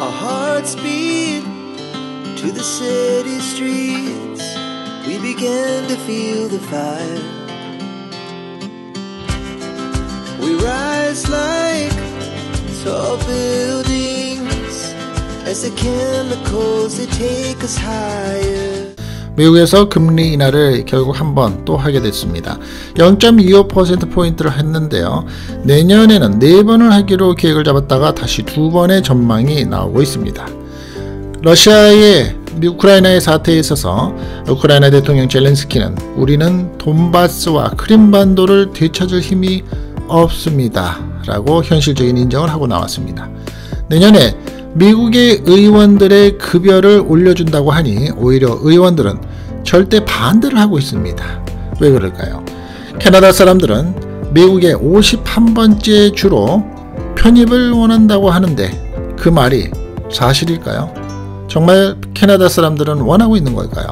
Our hearts beat to the city streets. We began to feel the fire. We rise like tall buildings as the chemicals they take us higher. 미국에서 금리 인하를 결국 한 번 또 하게 됐습니다. 0.25%포인트를 했는데요. 내년에는 4번을 하기로 계획을 잡았다가 다시 2번의 전망이 나오고 있습니다. 러시아의 우크라이나의 사태에 있어서 우크라이나 대통령 젤렌스키는 우리는 돈바스와 크림반도를 되찾을 힘이 없습니다 라고 현실적인 인정을 하고 나왔습니다. 내년에 미국의 의원들의 급여를 올려준다고 하니 오히려 의원들은 절대 반대를 하고 있습니다. 왜 그럴까요? 캐나다 사람들은 미국의 51번째 주로 편입을 원한다고 하는데 그 말이 사실일까요? 정말 캐나다 사람들은 원하고 있는 걸까요?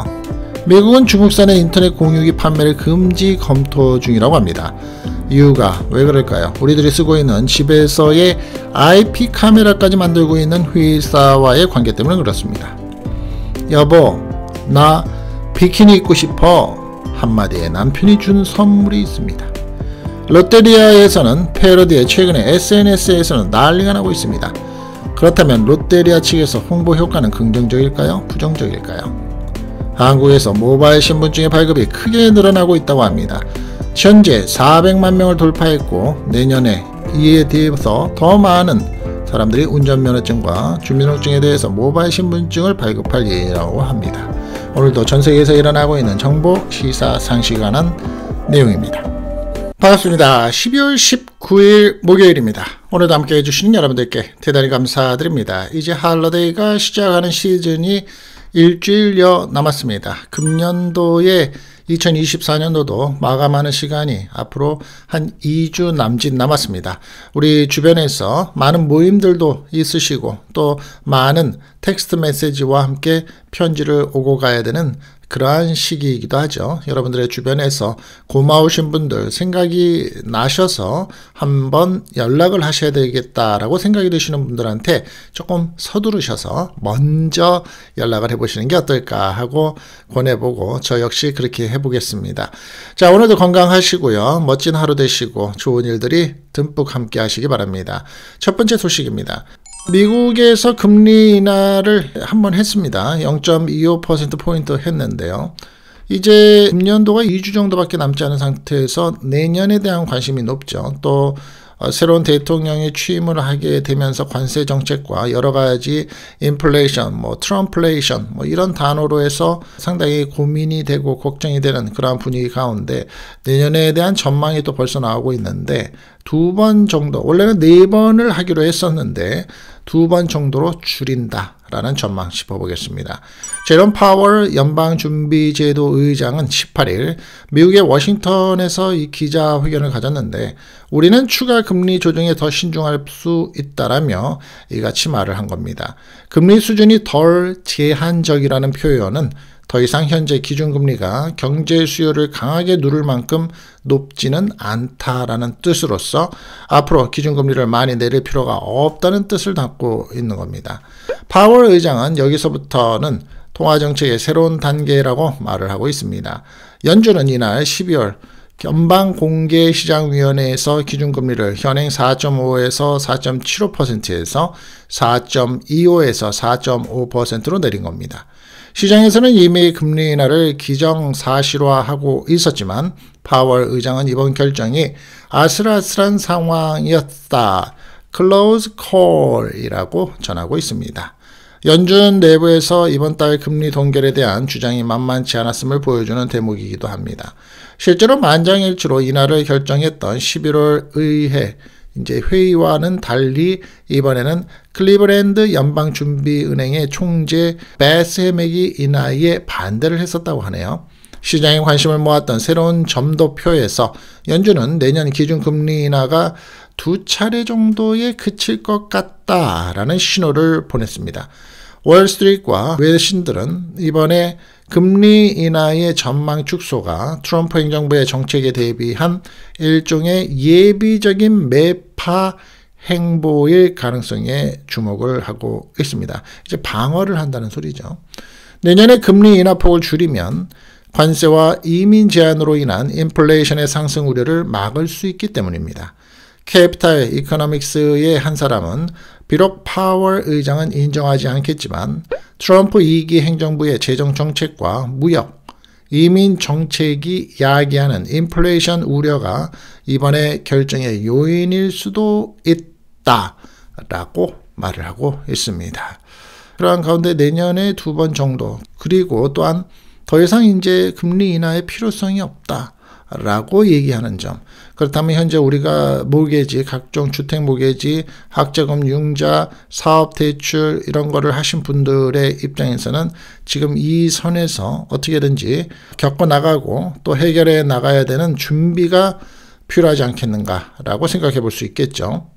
미국은 중국산의 인터넷 공유기 판매를 금지 검토 중이라고 합니다. 이유가 왜 그럴까요? 우리들이 쓰고 있는 집에서의 IP 카메라까지 만들고 있는 회사와의 관계 때문에 그렇습니다. 여보, 나 비키니 입고 싶어. 한마디에 남편이 준 선물이 있습니다. 롯데리아에서는 패러디에 최근에 SNS에서는 난리가 나고 있습니다. 그렇다면 롯데리아 측에서 홍보 효과는 긍정적일까요? 부정적일까요? 한국에서 모바일 신분증의 발급이 크게 늘어나고 있다고 합니다. 현재 400만 명을 돌파했고 내년에 이에 대해서 더 많은 사람들이 운전면허증과 주민등록증에 대해서 모바일 신분증을 발급할 예정이라고 합니다. 오늘도 전세계에서 일어나고 있는 정보, 시사, 상식에 관한 내용입니다. 반갑습니다. 12월 19일 목요일입니다. 오늘도 함께 해주시는 여러분들께 대단히 감사드립니다. 이제 할러데이가 시작하는 시즌이 일주일여 남았습니다. 금년도에 2024년도도 마감하는 시간이 앞으로 한 2주 남짓 남았습니다. 우리 주변에서 많은 모임들도 있으시고 또 많은 텍스트 메시지와 함께 편지를 오고 가야 되는 그러한 시기이기도 하죠. 여러분들의 주변에서 고마우신 분들 생각이 나셔서 한번 연락을 하셔야 되겠다라고 생각이 드시는 분들한테 조금 서두르셔서 먼저 연락을 해보시는 게 어떨까 하고 권해보고 저 역시 그렇게 해보겠습니다. 자, 오늘도 건강하시고요. 멋진 하루 되시고 좋은 일들이 듬뿍 함께 하시기 바랍니다. 첫 번째 소식입니다. 미국에서 금리 인하를 한번 했습니다. 0.25%포인트 했는데요. 이제 금년도가 2주 정도밖에 남지 않은 상태에서 내년에 대한 관심이 높죠. 또 새로운 대통령이 취임을 하게 되면서 관세 정책과 여러 가지 인플레이션, 트럼플레이션 이런 단어로 해서 상당히 고민이 되고 걱정이 되는 그러한 분위기 가운데 내년에 대한 전망이 또 벌써 나오고 있는데 2번 정도, 원래는 4번을 하기로 했었는데 2번 정도로 줄인다라는 전망 짚어보겠습니다. 제롬 파월 연방준비제도 의장은 18일 미국의 워싱턴에서 이 기자회견을 가졌는데 우리는 추가 금리 조정에 더 신중할 수 있다라며 이같이 말을 한 겁니다. 금리 수준이 덜 제한적이라는 표현은 더 이상 현재 기준금리가 경제 수요를 강하게 누를 만큼 높지는 않다라는 뜻으로서 앞으로 기준금리를 많이 내릴 필요가 없다는 뜻을 담고 있는 겁니다. 파월 의장은 여기서부터는 통화정책의 새로운 단계라고 말을 하고 있습니다. 연준은 이날 12월 연방공개시장위원회에서 기준금리를 현행 4.5에서 4.75%에서 4.25에서 4.5%로 내린 겁니다. 시장에서는 이미 금리 인하를 기정사실화하고 있었지만 파월 의장은 이번 결정이 아슬아슬한 상황이었다. Close call이라고 전하고 있습니다. 연준 내부에서 이번 달 금리 동결에 대한 주장이 만만치 않았음을 보여주는 대목이기도 합니다. 실제로 만장일치로 인하를 결정했던 11월 의회 회의와는 달리 이번에는 클리브랜드 연방준비은행의 총재 베스 해맥이 인하에 반대를 했었다고 하네요. 시장의 관심을 모았던 새로운 점도표에서 연준은 내년 기준금리 인하가 2차례 정도에 그칠 것 같다라는 신호를 보냈습니다. 월스트리트과 외신들은 이번에 금리 인하의 전망 축소가 트럼프 행정부의 정책에 대비한 일종의 예비적인 매파 행보일 가능성에 주목을 하고 있습니다. 이제 방어를 한다는 소리죠. 내년에 금리 인하폭을 줄이면 관세와 이민 제한으로 인한 인플레이션의 상승 우려를 막을 수 있기 때문입니다. 캐피탈 이코노믹스의 한 사람은 비록 파월 의장은 인정하지 않겠지만 트럼프 2기 행정부의 재정 정책과 무역, 이민 정책이 야기하는 인플레이션 우려가 이번의 결정의 요인일 수도 있다라고 말을 하고 있습니다. 그러한 가운데 내년에 2번 정도, 그리고 또한 더 이상 이제 금리 인하의 필요성이 없다라고 얘기하는 점. 그렇다면 현재 우리가 모기지, 각종 주택 모기지, 학자금 융자, 사업 대출 이런 거를 하신 분들의 입장에서는 지금 이 선에서 어떻게든지 겪어 나가고 또 해결해 나가야 되는 준비가 필요하지 않겠는가라고 생각해 볼 수 있겠죠.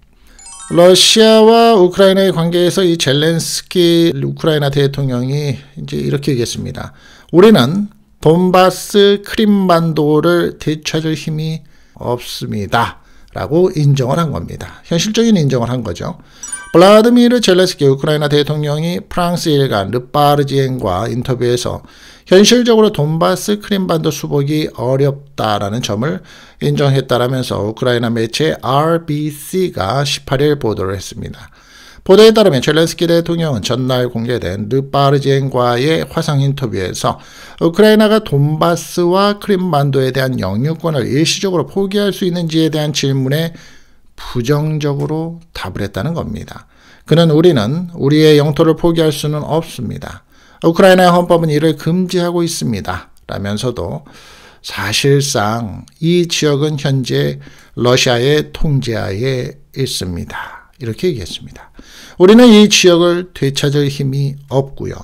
러시아와 우크라이나의 관계에서 이 젤렌스키 우크라이나 대통령이 이제 이렇게 얘기했습니다. 우리는 돈바스 크림반도를 되찾을 힘이 없습니다. 라고 인정을 한 겁니다. 현실적인 인정을 한 거죠. 블라드미르 젤렌스키 우크라이나 대통령이 프랑스 일간 르파르지엔과 인터뷰에서 현실적으로 돈바스 크림반도 수복이 어렵다라는 점을 인정했다라면서 우크라이나 매체 RBC가 18일 보도를 했습니다. 보도에 따르면 젤렌스키 대통령은 전날 공개된 르파르지엔과의 화상 인터뷰에서 우크라이나가 돈바스와 크림반도에 대한 영유권을 일시적으로 포기할 수 있는지에 대한 질문에 부정적으로 답을 했다는 겁니다. 그는 우리는 우리의 영토를 포기할 수는 없습니다. 우크라이나의 헌법은 이를 금지하고 있습니다. 라면서도 사실상 이 지역은 현재 러시아의 통제하에 있습니다. 이렇게 얘기했습니다. 우리는 이 지역을 되찾을 힘이 없고요.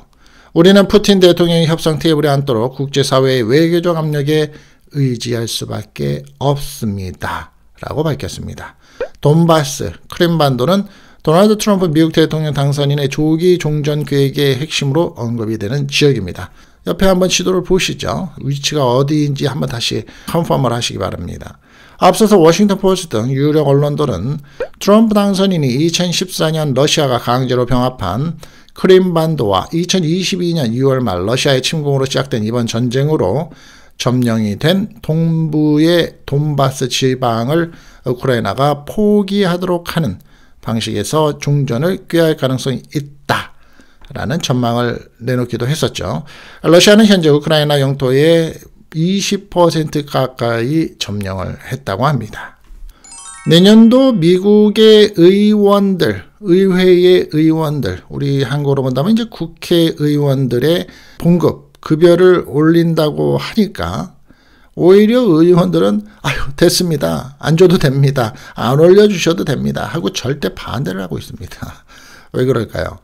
우리는 푸틴 대통령이 협상 테이블에 앉도록 국제사회의 외교적 압력에 의지할 수밖에 없습니다. 라고 밝혔습니다. 돈바스, 크림반도는 도널드 트럼프 미국 대통령 당선인의 조기 종전 계획의 핵심으로 언급이 되는 지역입니다. 옆에 한번 지도를 보시죠. 위치가 어디인지 한번 다시 컨펌을 하시기 바랍니다. 앞서서 워싱턴 포스트 등 유력 언론들은 트럼프 당선인이 2014년 러시아가 강제로 병합한 크림반도와 2022년 6월 말 러시아의 침공으로 시작된 이번 전쟁으로 점령이 된 동부의 돈바스 지방을 우크라이나가 포기하도록 하는 방식에서 종전을 꾀할 가능성이 있다라는 전망을 내놓기도 했었죠. 러시아는 현재 우크라이나 영토의 20% 가까이 점령을 했다고 합니다. 내년도 미국의 의원들, 의회의 의원들, 우리 한국으로 본다면 이제 국회의원들의 봉급, 급여를 올린다고 하니까 오히려 의원들은 아유 됐습니다. 안 줘도 됩니다. 안 올려주셔도 됩니다. 하고 절대 반대를 하고 있습니다. 왜 그럴까요?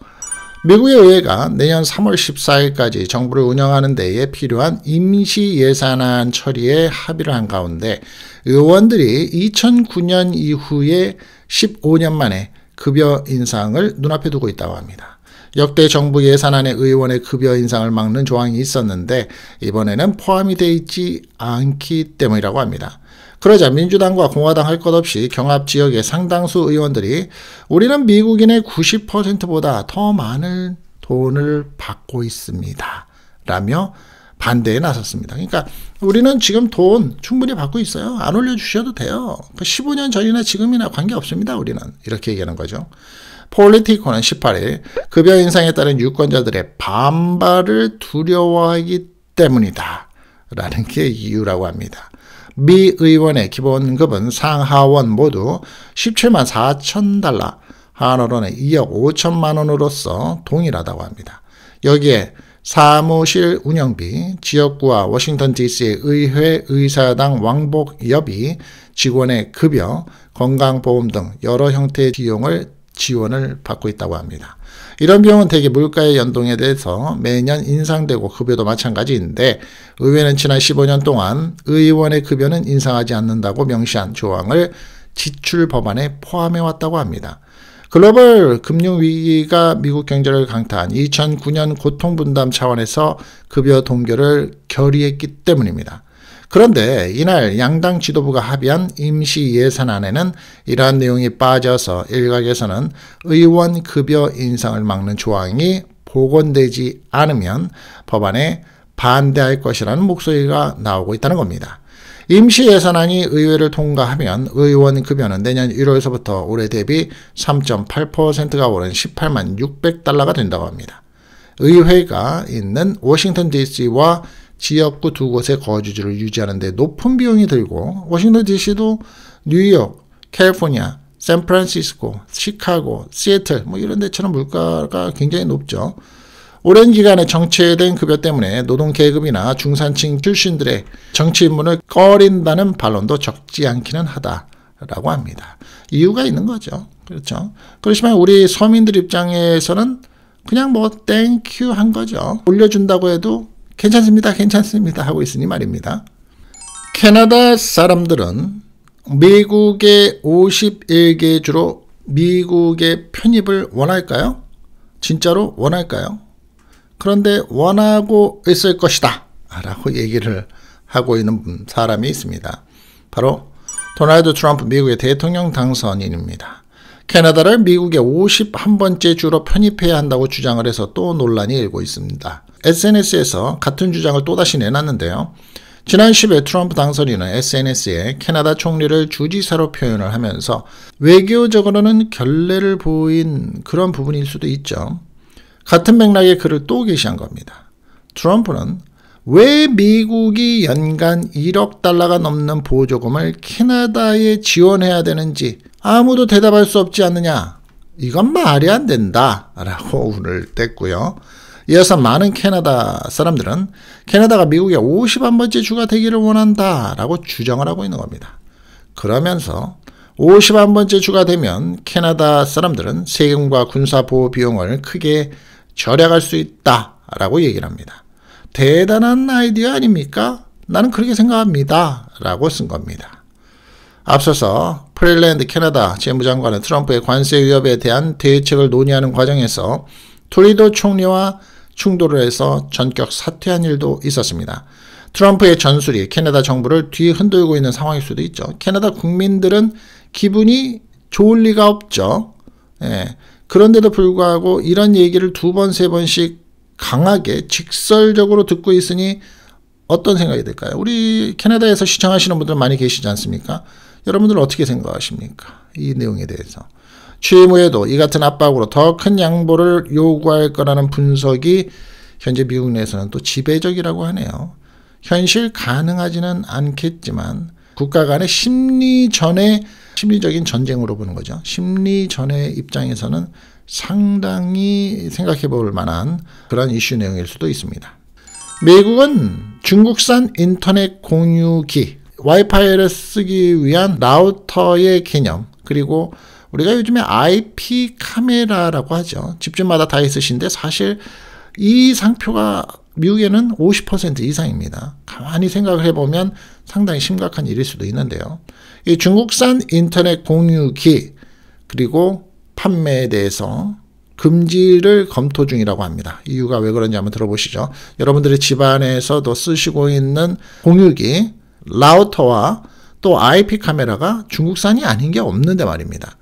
미국의 의회가 내년 3월 14일까지 정부를 운영하는 데에 필요한 임시 예산안 처리에 합의를 한 가운데 의원들이 2009년 이후에 15년 만에 급여 인상을 눈앞에 두고 있다고 합니다. 역대 정부 예산안에 의원의 급여 인상을 막는 조항이 있었는데 이번에는 포함이 되어 있지 않기 때문이라고 합니다. 그러자 민주당과 공화당 할 것 없이 경합 지역의 상당수 의원들이 우리는 미국인의 90%보다 더 많은 돈을 받고 있습니다. 라며 반대에 나섰습니다. 그러니까 우리는 지금 돈 충분히 받고 있어요. 안 올려주셔도 돼요. 15년 전이나 지금이나 관계없습니다. 우리는. 이렇게 얘기하는 거죠. 폴리티코는 18일 급여 인상에 따른 유권자들의 반발을 두려워하기 때문이다. 라는 게 이유라고 합니다. 미 의원의 기본급은 상하원 모두 17만 4천 달러, 한화로는 2억 5천만 원으로서 동일하다고 합니다. 여기에 사무실 운영비, 지역구와 워싱턴 DC의 의회 의사당 왕복여비, 직원의 급여, 건강보험 등 여러 형태의 비용을 지원을 받고 있다고 합니다. 이런 비용은 대개 물가의 연동에 대해서 매년 인상되고 급여도 마찬가지인데 의회는 지난 15년 동안 의원의 급여는 인상하지 않는다고 명시한 조항을 지출 법안에 포함해왔다고 합니다. 글로벌 금융위기가 미국 경제를 강타한 2009년 고통분담 차원에서 급여 동결을 결의했기 때문입니다. 그런데 이날 양당 지도부가 합의한 임시 예산안에는 이러한 내용이 빠져서 일각에서는 의원 급여 인상을 막는 조항이 복원되지 않으면 법안에 반대할 것이라는 목소리가 나오고 있다는 겁니다. 임시 예산안이 의회를 통과하면 의원 급여는 내년 1월서부터 올해 대비 3.8%가 오른 18만 600달러가 된다고 합니다. 의회가 있는 워싱턴 DC와 지역구 두 곳의 거주지를 유지하는 데 높은 비용이 들고 워싱턴 DC도 뉴욕, 캘리포니아, 샌프란시스코, 시카고, 시애틀 이런 데처럼 물가가 굉장히 높죠. 오랜 기간에 정체된 급여 때문에 노동계급이나 중산층 출신들의 정치 입문을 꺼린다는 반론도 적지 않기는 하다라고 합니다. 이유가 있는 거죠. 그렇죠. 그렇지만 우리 서민들 입장에서는 그냥 땡큐 한 거죠. 올려준다고 해도 괜찮습니다. 괜찮습니다. 하고 있으니 말입니다. 캐나다 사람들은 미국의 51개 주로 미국의 편입을 원할까요? 진짜로 원할까요? 그런데 원하고 있을 것이다 라고 얘기를 하고 있는 사람이 있습니다. 바로 도널드 트럼프 미국의 대통령 당선인입니다. 캐나다를 미국의 51번째 주로 편입해야 한다고 주장을 해서 또 논란이 일고 있습니다. SNS에서 같은 주장을 또다시 내놨는데요. 지난 10일 트럼프 당선인은 SNS에 캐나다 총리를 주지사로 표현을 하면서 외교적으로는 결례를 보인 그런 부분일 수도 있죠. 같은 맥락의 글을 또 게시한 겁니다. 트럼프는 왜 미국이 연간 1억 달러가 넘는 보조금을 캐나다에 지원해야 되는지 아무도 대답할 수 없지 않느냐. 이건 말이 안 된다 라고 운을 뗐고요. 이어서 많은 캐나다 사람들은 캐나다가 미국의 51번째 주가 되기를 원한다 라고 주장을 하고 있는 겁니다. 그러면서 51번째 주가 되면 캐나다 사람들은 세금과 군사보호 비용을 크게 절약할 수 있다 라고 얘기를 합니다. 대단한 아이디어 아닙니까? 나는 그렇게 생각합니다 라고 쓴 겁니다. 앞서서 프릴랜드 캐나다 재무장관은 트럼프의 관세 위협에 대한 대책을 논의하는 과정에서 트루도 총리와 충돌을 해서 전격 사퇴한 일도 있었습니다. 트럼프의 전술이 캐나다 정부를 뒤흔들고 있는 상황일 수도 있죠. 캐나다 국민들은 기분이 좋을 리가 없죠. 그런데도 불구하고 이런 얘기를 2번, 3번씩 강하게 직설적으로 듣고 있으니 어떤 생각이 들까요? 우리 캐나다에서 시청하시는 분들 많이 계시지 않습니까? 여러분들 어떻게 생각하십니까? 이 내용에 대해서. 취임 후에도 이 같은 압박으로 더 큰 양보를 요구할 거라는 분석이 현재 미국 내에서는 또 지배적이라고 하네요. 현실 가능하지는 않겠지만 국가 간의 심리적인 전쟁으로 보는 거죠. 심리전의 입장에서는 상당히 생각해 볼 만한 그런 이슈 내용일 수도 있습니다. 미국은 중국산 인터넷 공유기, 와이파이를 쓰기 위한 라우터의 개념, 그리고 우리가 요즘에 IP 카메라라고 하죠. 집집마다 다 있으신데 사실 이 상표가 미국에는 50% 이상입니다. 가만히 생각을 해보면 상당히 심각한 일일 수도 있는데요. 이 중국산 인터넷 공유기 그리고 판매에 대해서 금지를 검토 중이라고 합니다. 이유가 왜 그런지 한번 들어보시죠. 여러분들의 집안에서도 쓰시고 있는 공유기, 라우터와 또 IP 카메라가 중국산이 아닌 게 없는데 말입니다.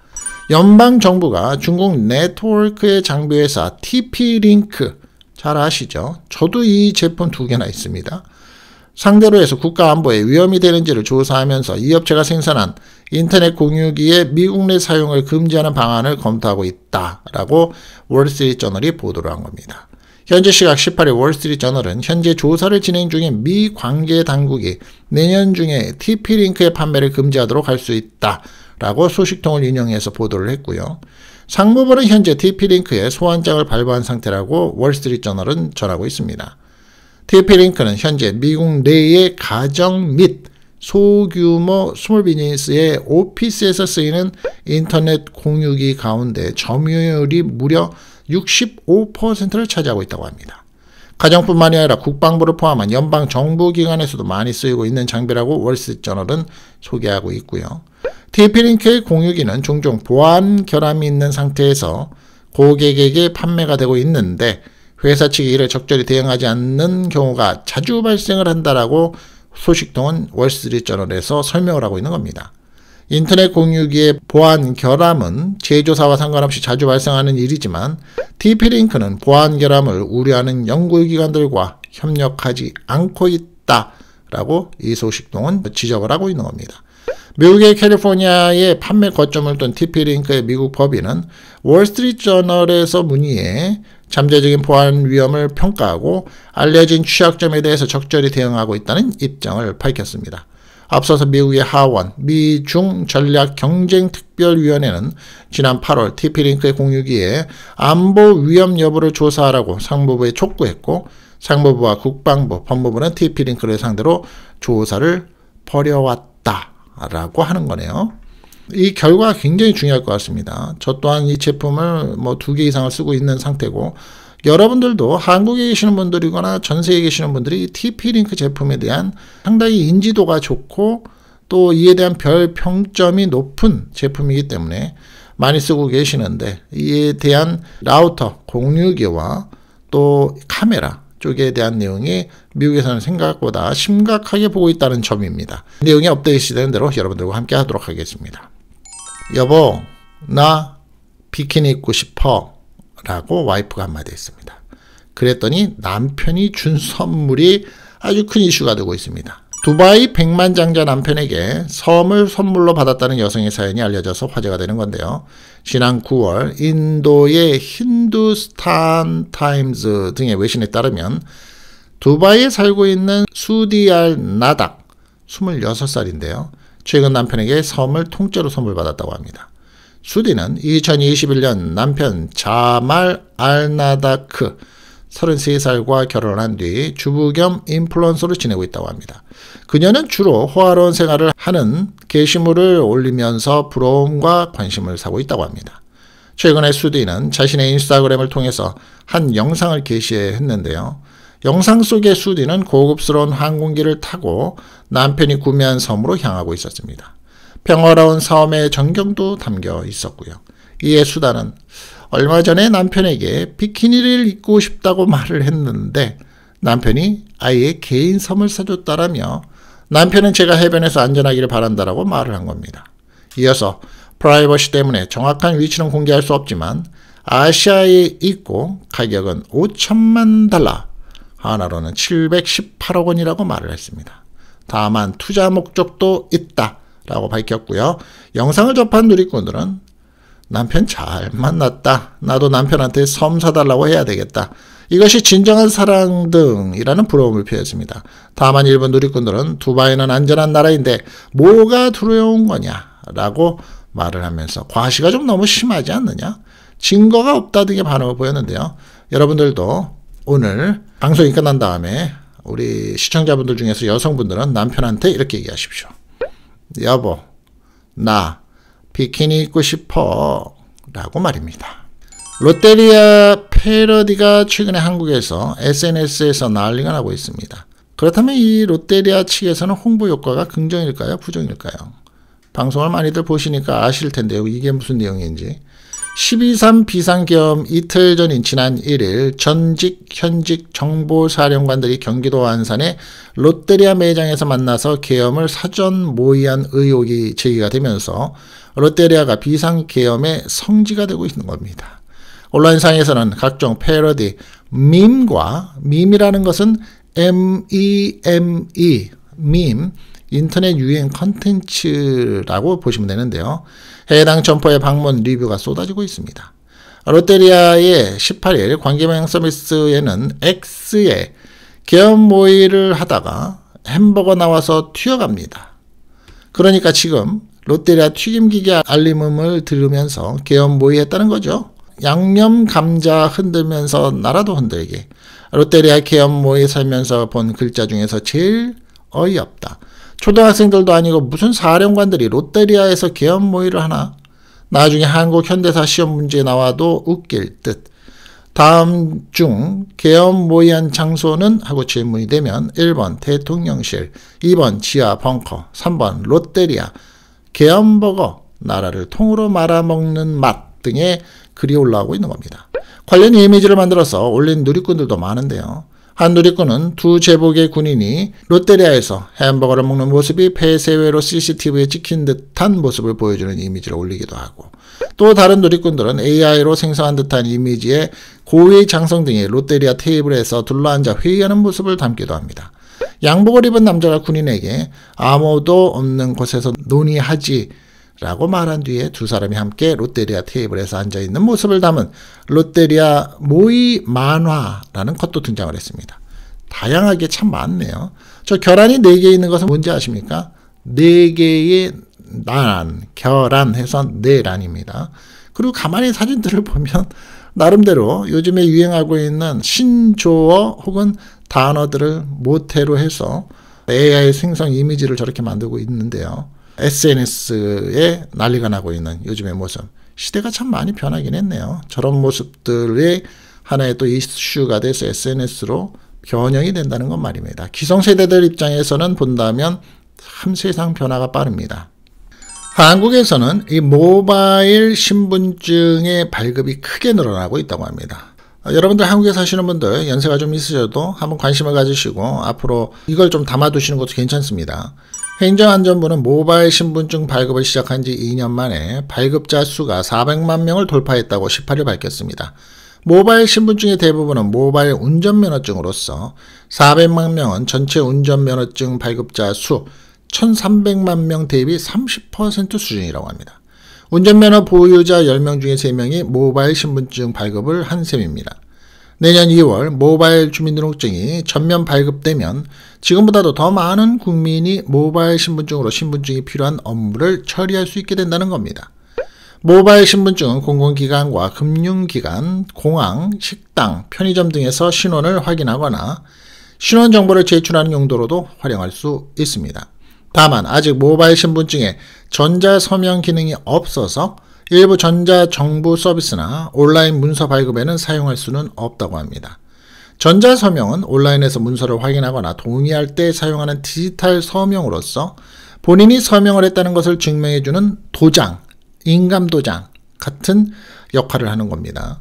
연방정부가 중국 네트워크의 장비회사 TP-Link 잘 아시죠? 저도 이 제품 2개나 있습니다. 상대로 해서 국가안보에 위험이 되는지를 조사하면서 이 업체가 생산한 인터넷 공유기의 미국 내 사용을 금지하는 방안을 검토하고 있다라고 월스트리트저널이 보도를 한 겁니다. 현재 시각 18일 월스트리트저널은 현재 조사를 진행 중인 미 관계 당국이 내년 중에 TP-Link의 판매를 금지하도록 할 수 있다라고 소식통을 인용해서 보도를 했고요. 상무부는 현재 TP-Link의 소환장을 발부한 상태라고 월스트리트저널은 전하고 있습니다. TP-Link는 현재 미국 내의 가정 및 소규모 스몰 비즈니스의 오피스에서 쓰이는 인터넷 공유기 가운데 점유율이 무려 65%를 차지하고 있다고 합니다. 가정뿐만이 아니라 국방부를 포함한 연방정부기관에서도 많이 쓰이고 있는 장비라고 월스트리트저널은 소개하고 있고요. TP-Link의 공유기는 종종 보안 결함이 있는 상태에서 고객에게 판매가 되고 있는데 회사 측이 이를 적절히 대응하지 않는 경우가 자주 발생을 한다라고 소식통은 월스트리트저널에서 설명을 하고 있는 겁니다. 인터넷 공유기의 보안 결함은 제조사와 상관없이 자주 발생하는 일이지만 TP-Link는 보안 결함을 우려하는 연구기관들과 협력하지 않고 있다라고 이 소식통은 지적을 하고 있는 겁니다. 미국의 캘리포니아의 판매 거점을 둔 TP-Link의 미국 법인은 월스트리트저널에서 문의해 잠재적인 보안 위험을 평가하고 알려진 취약점에 대해서 적절히 대응하고 있다는 입장을 밝혔습니다. 앞서서 미국의 하원 미중 전략경쟁특별위원회는 지난 8월 TP-Link의 공유기에 안보 위험 여부를 조사하라고 상무부에 촉구했고 상무부와 국방부, 법무부는 TP-Link를 상대로 조사를 벌여왔다라고 하는 거네요. 이 결과가 굉장히 중요할 것 같습니다. 저 또한 이 제품을 2개 이상을 쓰고 있는 상태고 여러분들도 한국에 계시는 분들이거나 전 세계에 계시는 분들이 TP-Link 제품에 대한 상당히 인지도가 좋고 또 이에 대한 별 평점이 높은 제품이기 때문에 많이 쓰고 계시는데 이에 대한 라우터, 공유기와 또 카메라 쪽에 대한 내용이 미국에서는 생각보다 심각하게 보고 있다는 점입니다. 내용이 업데이트 되는 대로 여러분들과 함께 하도록 하겠습니다. 여보, 나 비키니 입고 싶어 라고 와이프가 한마디 했습니다. 그랬더니 남편이 준 선물이 아주 큰 이슈가 되고 있습니다. 두바이 백만장자 남편에게 섬을 선물로 받았다는 여성의 사연이 알려져서 화제가 되는 건데요. 지난 9월 인도의 힌두스탄 타임즈 등의 외신에 따르면 두바이에 살고 있는 수디 알 나닥 26살인데요. 최근 남편에게 섬을 통째로 선물받았다고 합니다. 수디는 2021년 남편 자말 알나다크 33살과 결혼한 뒤 주부 겸 인플루언서로 지내고 있다고 합니다. 그녀는 주로 호화로운 생활을 하는 게시물을 올리면서 부러움과 관심을 사고 있다고 합니다. 최근에 수디는 자신의 인스타그램을 통해서 한 영상을 게시했는데요. 영상 속의 수디는 고급스러운 항공기를 타고 남편이 구매한 섬으로 향하고 있었습니다. 평화로운 섬의 전경도 담겨 있었고요. 이에 수다는 얼마 전에 남편에게 비키니를 입고 싶다고 말을 했는데 남편이 아예 개인 섬을 사줬다라며 남편은 제가 해변에서 안전하기를 바란다라고 말을 한 겁니다. 이어서 프라이버시 때문에 정확한 위치는 공개할 수 없지만 아시아에 있고 가격은 5천만 달러, 하나로는 718억 원이라고 말을 했습니다. 다만 투자 목적도 있다 라고 밝혔고요. 영상을 접한 누리꾼들은 남편 잘 만났다. 나도 남편한테 섬 사달라고 해야 되겠다. 이것이 진정한 사랑 등이라는 부러움을 표했습니다. 다만 일본 누리꾼들은 두바이는 안전한 나라인데 뭐가 두려운 거냐 라고 말을 하면서 과시가 좀 너무 심하지 않느냐? 증거가 없다 등의 반응을 보였는데요. 여러분들도 오늘 방송이 끝난 다음에 우리 시청자분들 중에서 여성분들은 남편한테 이렇게 얘기하십시오. 여보, 나 비키니 입고 싶어 라고 말입니다. 롯데리아 패러디가 최근에 한국에서 SNS에서 난리가 나고 있습니다. 그렇다면 이 롯데리아 측에서는 홍보 효과가 긍정일까요? 부정일까요? 방송을 많이들 보시니까 아실 텐데요. 이게 무슨 내용인지. 12.3 비상계엄 이틀 전인 지난 1일 전직, 현직 정보사령관들이 경기도 안산의 롯데리아 매장에서 만나서 계엄을 사전 모의한 의혹이 제기가 되면서 롯데리아가 비상계엄의 성지가 되고 있는 겁니다. 온라인상에서는 각종 패러디, 밈과 밈이라는 것은 MEME, 밈, 인터넷 유행 컨텐츠라고 보시면 되는데요. 해당 점포의 방문 리뷰가 쏟아지고 있습니다. 롯데리아의 18일 관계망 서비스에는 X에 계엄 모의를 하다가 햄버거 나와서 튀어갑니다. 그러니까 지금 롯데리아 튀김기계 알림음을 들으면서 계엄 모의했다는 거죠. 양념 감자 흔들면서 나라도 흔들기. 롯데리아 계엄 모의 살면서 본 글자 중에서 제일 어이없다. 초등학생들도 아니고 무슨 사령관들이 롯데리아에서 계엄 모의를 하나? 나중에 한국 현대사 시험 문제에 나와도 웃길 듯. 다음 중 계엄 모의한 장소는? 하고 질문이 되면 1번 대통령실, 2번 지하 벙커, 3번 롯데리아, 계엄버거, 나라를 통으로 말아먹는 맛 등의 글이 올라오고 있는 겁니다. 관련 이미지를 만들어서 올린 누리꾼들도 많은데요. 한 누리꾼은 두 제복의 군인이 롯데리아에서 햄버거를 먹는 모습이 폐쇄회로 CCTV에 찍힌 듯한 모습을 보여주는 이미지를 올리기도 하고, 또 다른 누리꾼들은 AI로 생성한 듯한 이미지에 고위 장성 등이 롯데리아 테이블에서 둘러앉아 회의하는 모습을 담기도 합니다. 양복을 입은 남자가 군인에게 아무도 없는 곳에서 논의하지 라고 말한 뒤에 두 사람이 함께 롯데리아 테이블에서 앉아있는 모습을 담은 롯데리아 모의 만화라는 컷도 등장을 했습니다. 다양하게 참 많네요. 저 계란이 4개 있는 것은 뭔지 아십니까? 4개의 란, 계란해서 4란입니다. 그리고 가만히 사진들을 보면 나름대로 요즘에 유행하고 있는 신조어 혹은 단어들을 모태로 해서 AI 생성 이미지를 저렇게 만들고 있는데요. SNS에 난리가 나고 있는 요즘의 모습. 시대가 참 많이 변하긴 했네요. 저런 모습들이 하나의 또 이슈가 돼서 SNS로 변형이 된다는 건 말입니다. 기성세대들 입장에서는 본다면 참 세상 변화가 빠릅니다. 한국에서는 이 모바일 신분증의 발급이 크게 늘어나고 있다고 합니다. 여러분들 한국에 사시는 분들 연세가 좀 있으셔도 한번 관심을 가지시고 앞으로 이걸 좀 담아두시는 것도 괜찮습니다. 행정안전부는 모바일 신분증 발급을 시작한 지 2년 만에 발급자 수가 400만 명을 돌파했다고 18일 밝혔습니다. 모바일 신분증의 대부분은 모바일 운전면허증으로서 400만 명은 전체 운전면허증 발급자 수 1300만 명 대비 30% 수준이라고 합니다. 운전면허 보유자 10명 중에 3명이 모바일 신분증 발급을 한 셈입니다. 내년 2월 모바일 주민등록증이 전면 발급되면 지금보다도 더 많은 국민이 모바일 신분증으로 신분증이 필요한 업무를 처리할 수 있게 된다는 겁니다. 모바일 신분증은 공공기관과 금융기관, 공항, 식당, 편의점 등에서 신원을 확인하거나 신원 정보를 제출하는 용도로도 활용할 수 있습니다. 다만 아직 모바일 신분증에 전자서명 기능이 없어서 일부 전자정부 서비스나 온라인 문서 발급에는 사용할 수는 없다고 합니다. 전자서명은 온라인에서 문서를 확인하거나 동의할 때 사용하는 디지털 서명으로서 본인이 서명을 했다는 것을 증명해주는 도장, 인감도장 같은 역할을 하는 겁니다.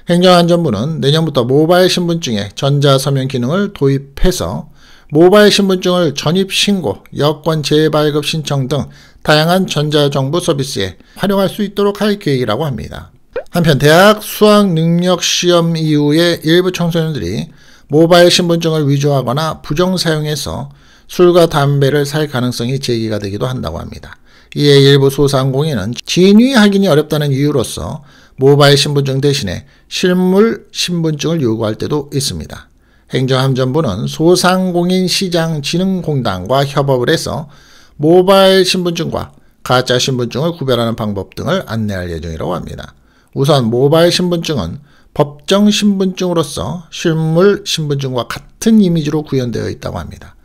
행정안전부는 내년부터 모바일 신분증에 전자서명 기능을 도입해서 모바일 신분증을 전입신고, 여권 재발급 신청 등 다양한 전자정부 서비스에 활용할 수 있도록 할 계획이라고 합니다. 한편 대학 수학능력시험 이후에 일부 청소년들이 모바일 신분증을 위조하거나 부정사용해서 술과 담배를 살 가능성이 제기가 되기도 한다고 합니다. 이에 일부 소상공인은 진위 확인이 어렵다는 이유로서 모바일 신분증 대신에 실물 신분증을 요구할 때도 있습니다. 행정안전부는 소상공인시장진흥공단과 협업을 해서 모바일 신분증과 가짜 신분증을 구별하는 방법 등을 안내할 예정이라고 합니다. 우선 모바일 신분증은 법정 신분증으로서 실물 신분증과 같은 이미지로 구현되어 있다고 합니다.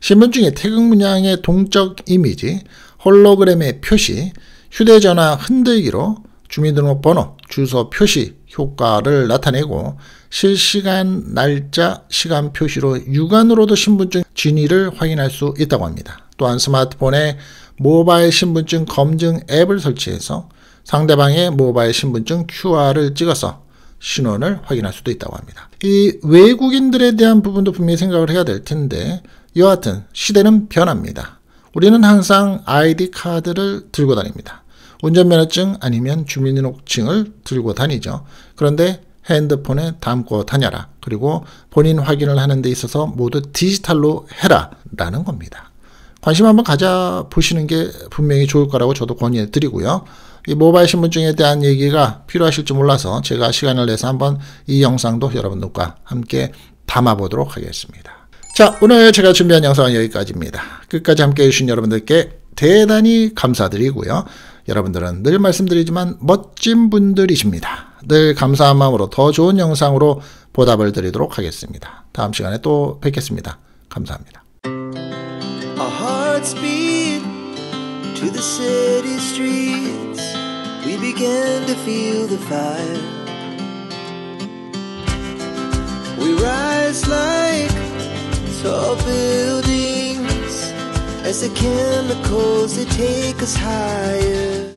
신분증의 태극 문양의 동적 이미지, 홀로그램의 표시, 휴대전화 흔들기로 주민등록번호, 주소 표시 효과를 나타내고 실시간 날짜, 시간 표시로 육안으로도 신분증 진위를 확인할 수 있다고 합니다. 또한 스마트폰에 모바일 신분증 검증 앱을 설치해서 상대방의 모바일 신분증 QR을 찍어서 신원을 확인할 수도 있다고 합니다. 이 외국인들에 대한 부분도 분명히 생각을 해야 될 텐데 여하튼 시대는 변합니다. 우리는 항상 ID 카드를 들고 다닙니다. 운전면허증 아니면 주민등록증을 들고 다니죠. 그런데 핸드폰에 담고 다녀라. 그리고 본인 확인을 하는 데 있어서 모두 디지털로 해라 라는 겁니다. 관심 한번 가져보시는 게 분명히 좋을 거라고 저도 권유해 드리고요. 이 모바일 신분증에 대한 얘기가 필요하실 줄 몰라서 제가 시간을 내서 한번 이 영상도 여러분들과 함께 담아보도록 하겠습니다. 자, 오늘 제가 준비한 영상은 여기까지입니다. 끝까지 함께 해주신 여러분들께 대단히 감사드리고요. 여러분들은 늘 말씀드리지만 멋진 분들이십니다. 늘 감사한 마음으로 더 좋은 영상으로 보답을 드리도록 하겠습니다. 다음 시간에 또 뵙겠습니다. 감사합니다. Our hearts beat to the city streets. We began to feel the fire. We rise like tall buildings as the chemicals they take us higher.